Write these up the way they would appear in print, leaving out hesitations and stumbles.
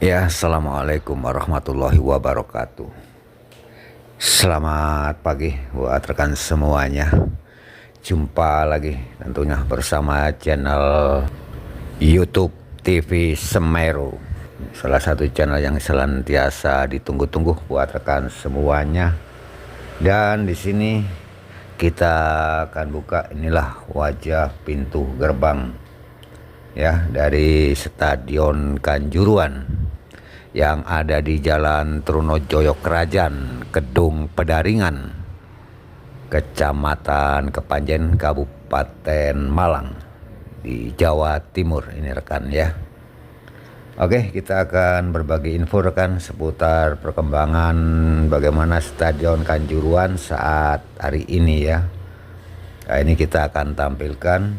Ya, assalamualaikum warahmatullahi wabarakatuh. Selamat pagi buat rekan semuanya. Jumpa lagi tentunya bersama channel YouTube TV Semeru. Salah satu channel yang senantiasa ditunggu-tunggu buat rekan semuanya. Dan di sini kita akan buka inilah wajah pintu gerbang ya dari Stadion Kanjuruhan yang ada di Jalan Trunojoyo Krajan, Kedung Pedaringan, Kecamatan Kepanjen, Kabupaten Malang di Jawa Timur ini rekan ya. Oke, kita akan berbagi info rekan seputar perkembangan bagaimana Stadion Kanjuruhan saat hari ini ya. Nah, ini kita akan tampilkan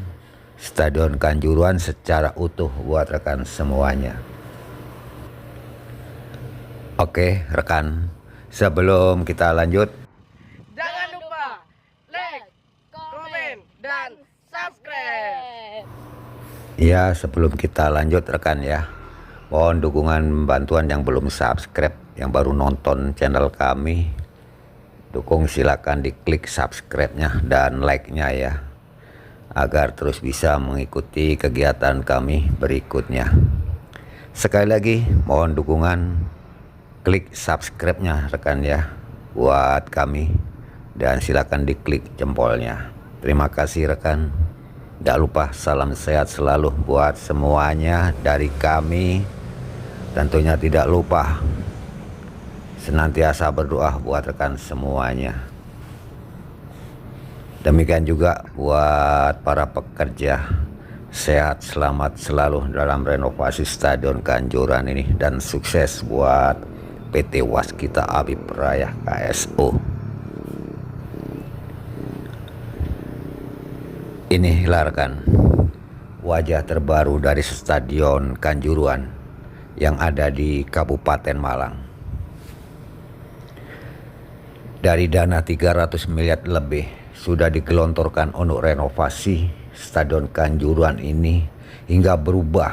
Stadion Kanjuruhan secara utuh buat rekan semuanya. Oke rekan, sebelum kita lanjut, jangan lupa like, komen, dan subscribe. ya sebelum kita lanjut rekan ya, mohon dukungan bantuan yang belum subscribe, yang baru nonton channel kami, dukung silakan diklik subscribe-nya dan like-nya ya, agar terus bisa mengikuti kegiatan kami berikutnya. Sekali lagi mohon dukungan, klik subscribe-nya rekan ya buat kami, dan silakan diklik jempolnya. Terima kasih rekan. Tidak lupa salam sehat selalu buat semuanya dari kami. Tentunya tidak lupa senantiasa berdoa buat rekan semuanya. Demikian juga buat para pekerja, sehat selamat selalu dalam renovasi Stadion Kanjuruhan ini, dan sukses buat PT Waskita Habib Raya KSO. Inilah rekan wajah terbaru dari Stadion Kanjuruhan yang ada di Kabupaten Malang. Dari dana 300 miliar lebih sudah digelontorkan untuk renovasi Stadion Kanjuruhan ini hingga berubah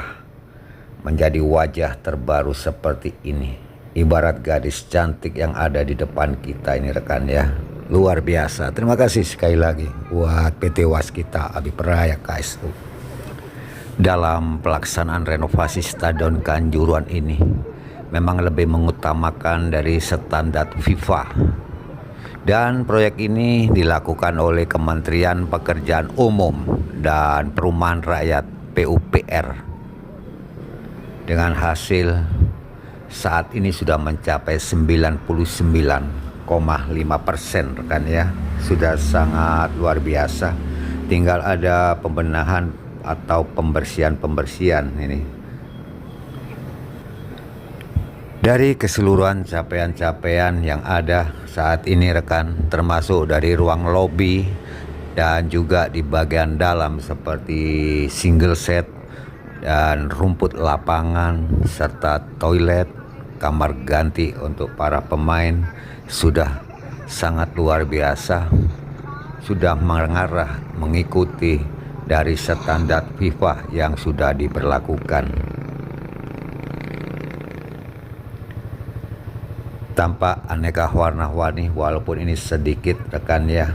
menjadi wajah terbaru seperti ini. Ibarat gadis cantik yang ada di depan kita ini rekan ya. Luar biasa. Terima kasih sekali lagi buat PT Waskita Habib Raya KSO dalam pelaksanaan renovasi Stadion Kanjuruhan ini. Memang lebih mengutamakan dari standar FIFA, dan proyek ini dilakukan oleh Kementerian Pekerjaan Umum dan Perumahan Rakyat PUPR dengan hasil saat ini sudah mencapai 99,5% rekan ya. Sudah sangat luar biasa. Tinggal ada pembenahan atau pembersihan ini. Dari keseluruhan capaian-capaian yang ada saat ini rekan, termasuk dari ruang lobi dan juga di bagian dalam seperti single set dan rumput lapangan serta toilet, kamar ganti untuk para pemain sudah sangat luar biasa, sudah mengarah mengikuti dari standar FIFA yang sudah diberlakukan. Tampak aneka warna-warni walaupun ini sedikit rekan ya.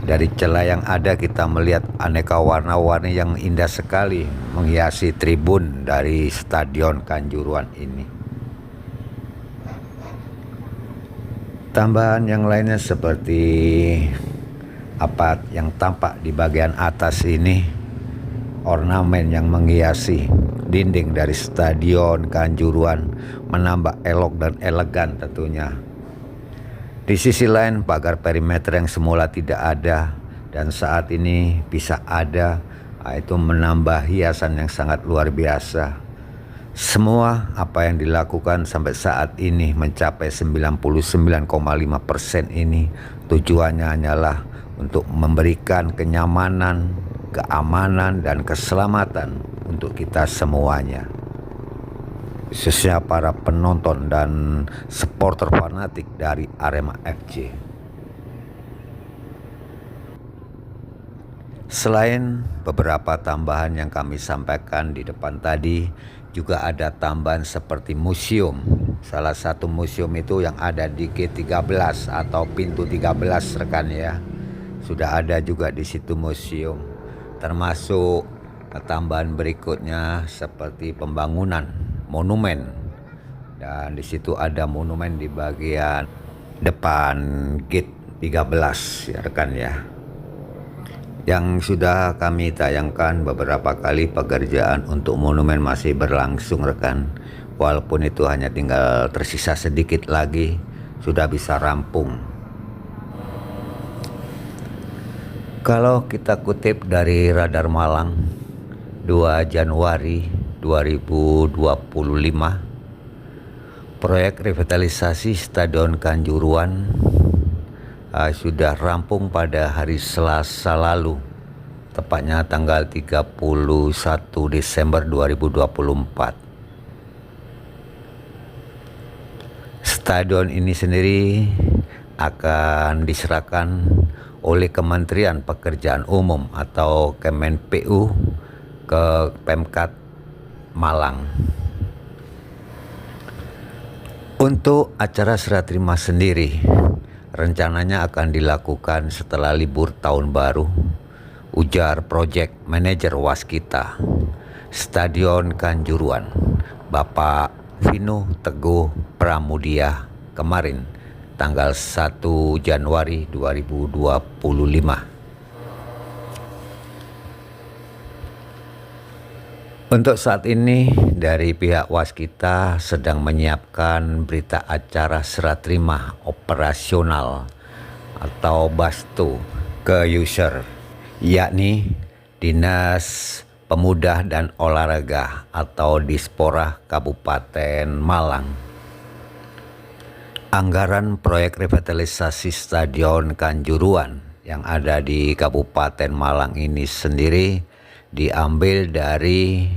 Dari celah yang ada kita melihat aneka warna-warni yang indah sekali menghiasi tribun dari Stadion Kanjuruhan ini. Tambahan yang lainnya seperti apa yang tampak di bagian atas ini, ornamen yang menghiasi dinding dari Stadion Kanjuruhan menambah elok dan elegan tentunya. Di sisi lain pagar perimeter yang semula tidak ada dan saat ini bisa ada, itu menambah hiasan yang sangat luar biasa. Semua apa yang dilakukan sampai saat ini mencapai 99,5% ini tujuannya hanyalah untuk memberikan kenyamanan, keamanan, dan keselamatan untuk kita semuanya, khususnya para penonton dan supporter fanatik dari Arema FC. Selain beberapa tambahan yang kami sampaikan di depan tadi, juga ada tambahan seperti museum. Salah satu museum itu yang ada di G13 atau pintu 13 rekan ya. Sudah ada juga di situ museum. Termasuk tambahan berikutnya seperti pembangunan monumen. Dan di situ ada monumen di bagian depan gate 13 ya rekan ya. Yang sudah kami tayangkan beberapa kali pekerjaan untuk monumen masih berlangsung rekan. Walaupun itu hanya tinggal tersisa sedikit lagi sudah bisa rampung. Kalau kita kutip dari Radar Malang 2 Januari 2025, proyek revitalisasi Stadion Kanjuruan sudah rampung pada hari Selasa lalu, tepatnya tanggal 31 Desember 2024. Stadion ini sendiri akan diserahkan oleh Kementerian Pekerjaan Umum atau Kemenpu ke Pemkat Malang. Untuk acara serah terima sendiri rencananya akan dilakukan setelah libur tahun baru, ujar Project Manager Waskita Stadion Kanjuruan, Bapak Vino Teguh Pramudia kemarin tanggal 1 Januari 2025. Untuk saat ini dari pihak Waskita sedang menyiapkan berita acara serah terima operasional atau BASTO ke user, yakni Dinas Pemuda dan Olahraga atau Dispora Kabupaten Malang. Anggaran proyek revitalisasi Stadion Kanjuruan yang ada di Kabupaten Malang ini sendiri diambil dari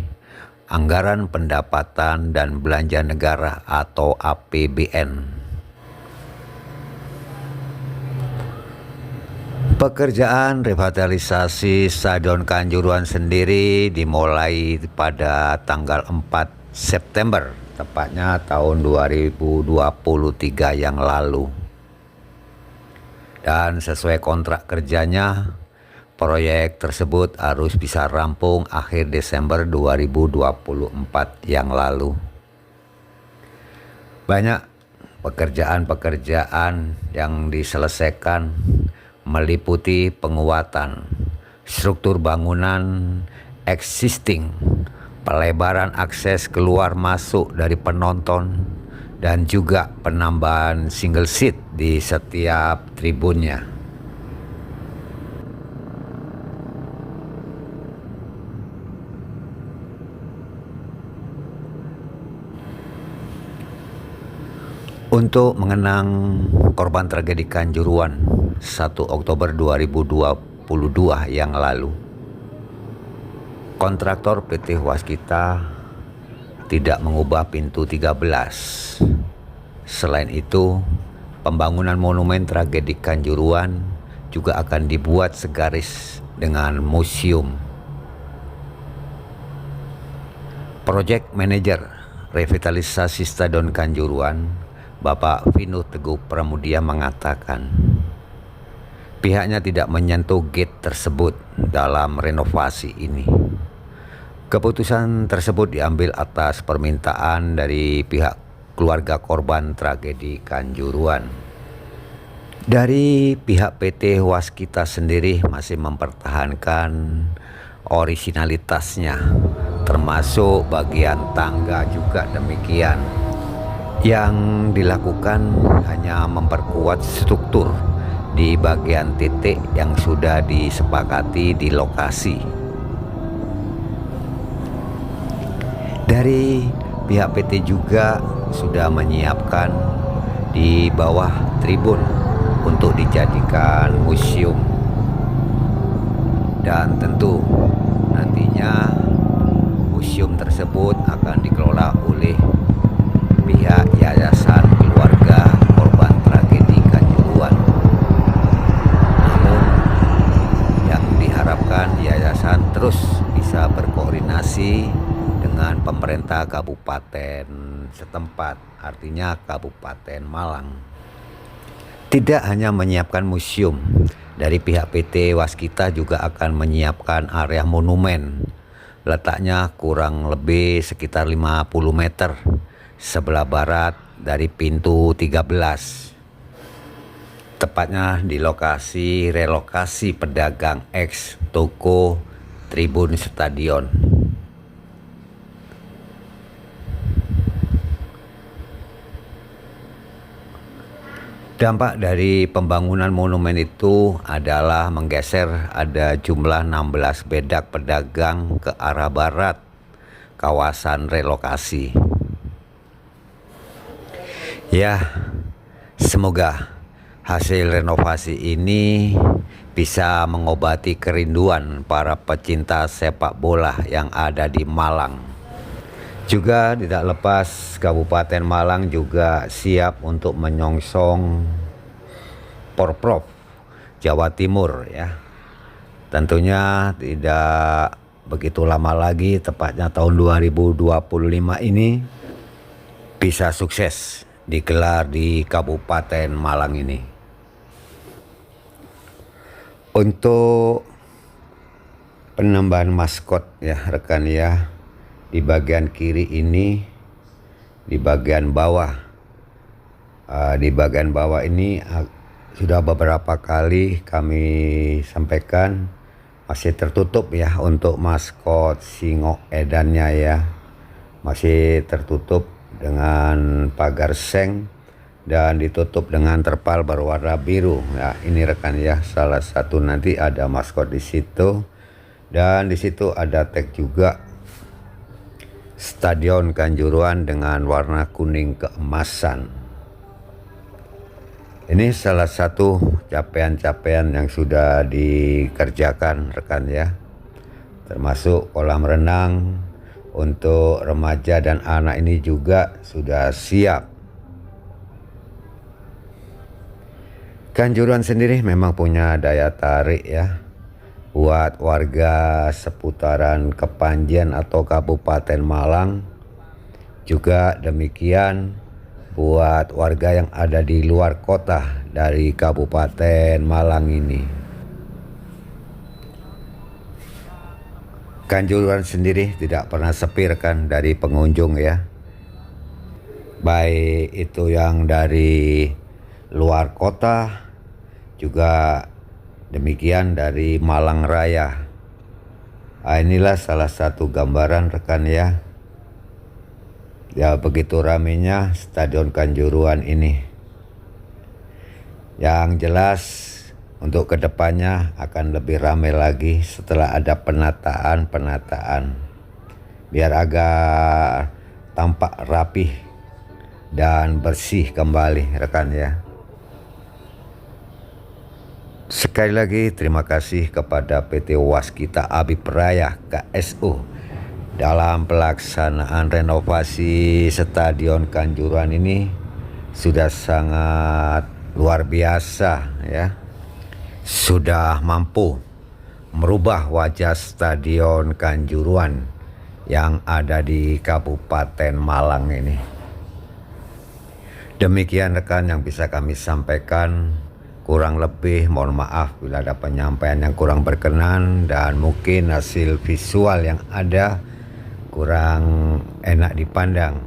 Anggaran Pendapatan dan Belanja Negara atau APBN. Pekerjaan revitalisasi Stadion Kanjuruan sendiri dimulai pada tanggal 4 September, tepatnya tahun 2023 yang lalu. Dan sesuai kontrak kerjanya, proyek tersebut harus bisa rampung akhir Desember 2024 yang lalu. Banyak pekerjaan-pekerjaan yang diselesaikan meliputi penguatan struktur bangunan existing, pelebaran akses keluar masuk dari penonton, dan juga penambahan single seat di setiap tribunnya. Untuk mengenang korban tragedi Kanjuruan 1 Oktober 2022 yang lalu, kontraktor PT Waskita tidak mengubah pintu 13. Selain itu, pembangunan monumen tragedi Kanjuruan juga akan dibuat segaris dengan museum. Project Manager Revitalisasi Stadion Kanjuruan, Bapak Vino Teguh Pramudia mengatakan, pihaknya tidak menyentuh gate tersebut dalam renovasi ini. Keputusan tersebut diambil atas permintaan dari pihak keluarga korban tragedi Kanjuruan. Dari pihak PT Waskita sendiri masih mempertahankan orisinalitasnya, termasuk bagian tangga juga demikian. Yang dilakukan hanya memperkuat struktur di bagian titik yang sudah disepakati di lokasi. Dari pihak PT juga sudah menyiapkan di bawah tribun untuk dijadikan museum. Dan tentu nantinya museum tersebut akan dikelola oleh pihak Yayasan Keluarga Korban Tragedi Kanjuruan. Namun yang diharapkan yayasan terus bisa berkoordinasi dengan pemerintah kabupaten setempat, artinya Kabupaten Malang. Tidak hanya menyiapkan museum, dari pihak PT Waskita juga akan menyiapkan area monumen. Letaknya kurang lebih sekitar 50 meter sebelah barat dari pintu 13. Tepatnya di lokasi relokasi pedagang X toko Tribun Stadion. Dampak dari pembangunan monumen itu adalah menggeser ada jumlah 16 bedak pedagang ke arah barat kawasan relokasi. Ya, semoga hasil renovasi ini bisa mengobati kerinduan para pecinta sepak bola yang ada di Malang. Juga tidak lepas Kabupaten Malang juga siap untuk menyongsong Porprov Jawa Timur ya. Tentunya tidak begitu lama lagi, tepatnya tahun 2025 ini bisa sukses digelar di Kabupaten Malang ini. Untuk penambahan maskot ya rekan ya, di bagian kiri ini, di bagian bawah ini sudah beberapa kali kami sampaikan masih tertutup ya untuk maskot Singo Edannya ya, masih tertutup dengan pagar seng dan ditutup dengan terpal berwarna biru. Ya, ini rekan ya, salah satu nanti ada maskot di situ, dan di situ ada tag juga Stadion Kanjuruhan dengan warna kuning keemasan. Ini salah satu capaian-capaian yang sudah dikerjakan rekan ya, termasuk kolam renang untuk remaja dan anak ini juga sudah siap. Kanjuruhan sendiri memang punya daya tarik ya buat warga seputaran Kepanjen atau Kabupaten Malang, juga demikian buat warga yang ada di luar kota dari Kabupaten Malang ini. Kanjuruhan sendiri tidak pernah sepi rekan dari pengunjung ya, baik itu yang dari luar kota juga demikian dari Malang Raya. Inilah salah satu gambaran rekan ya. Ya begitu ramenya Stadion Kanjuruhan ini. Yang jelas untuk kedepannya akan lebih ramai lagi setelah ada penataan. Biar agak tampak rapih dan bersih kembali rekan ya. Sekali lagi terima kasih kepada PT Waskita Abib Raya KSU dalam pelaksanaan renovasi Stadion Kanjuruhan ini sudah sangat luar biasa ya. Sudah mampu merubah wajah Stadion Kanjuruhan yang ada di Kabupaten Malang ini. Demikian rekan yang bisa kami sampaikan. Kurang lebih mohon maaf bila ada penyampaian yang kurang berkenan dan mungkin hasil visual yang ada kurang enak dipandang.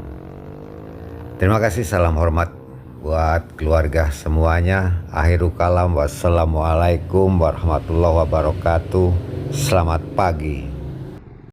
Terima kasih, salam hormat buat keluarga semuanya. Akhirul kalam, wassalamualaikum warahmatullahi wabarakatuh. Selamat pagi.